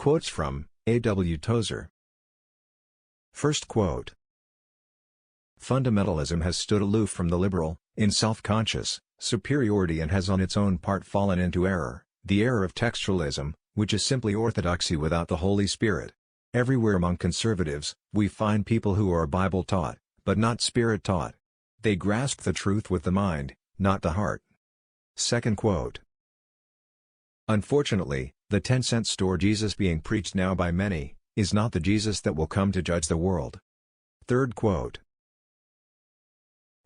Quotes from A. W. Tozer. First quote. Fundamentalism has stood aloof from the liberal, in self-conscious superiority, and has on its own part fallen into error, the error of textualism, which is simply orthodoxy without the Holy Spirit. Everywhere among conservatives, we find people who are Bible-taught, but not Spirit-taught. They grasp the truth with the mind, not the heart. Second quote. Unfortunately, the 10-cent store Jesus being preached now by many, is not the Jesus that will come to judge the world. Third quote.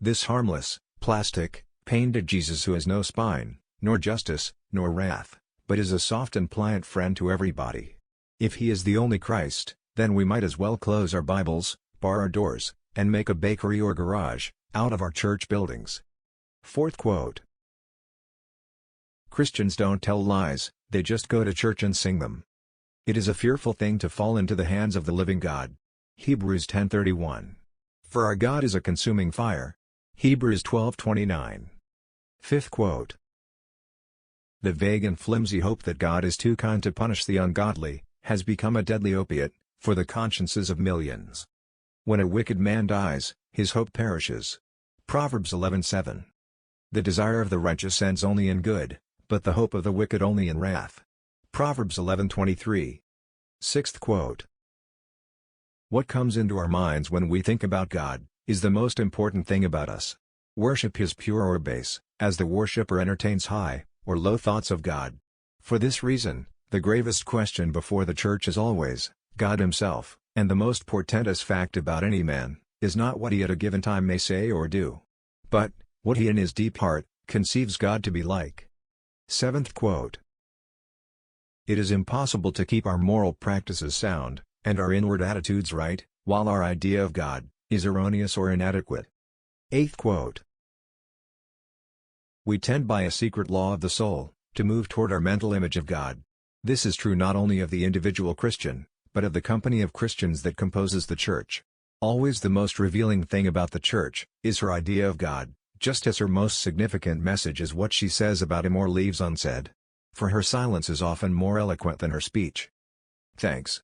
This harmless, plastic, painted Jesus who has no spine, nor justice, nor wrath, but is a soft and pliant friend to everybody. If he is the only Christ, then we might as well close our Bibles, bar our doors, and make a bakery or garage out of our church buildings. Fourth quote. Christians don't tell lies, they just go to church and sing them. It is a fearful thing to fall into the hands of the living God. Hebrews 10:31. For our God is a consuming fire. Hebrews 12:29. Fifth quote. The vague and flimsy hope that God is too kind to punish the ungodly has become a deadly opiate for the consciences of millions. When a wicked man dies, his hope perishes. Proverbs 11:7. The desire of the righteous ends only in good, but the hope of the wicked only in wrath. Proverbs 11:23. Sixth quote. What comes into our minds when we think about God is the most important thing about us. Worship is pure or base, as the worshipper entertains high or low thoughts of God. For this reason, the gravest question before the church is always God himself, and the most portentous fact about any man is not what he at a given time may say or do, but what he in his deep heart conceives God to be like. Seventh quote. It is impossible to keep our moral practices sound, and our inward attitudes right, while our idea of God is erroneous or inadequate. Eighth quote. We tend by a secret law of the soul, to move toward our mental image of God. This is true not only of the individual Christian, but of the company of Christians that composes the church. Always the most revealing thing about the church is her idea of God, just as her most significant message is what she says about him or leaves unsaid. For her silence is often more eloquent than her speech. Thanks.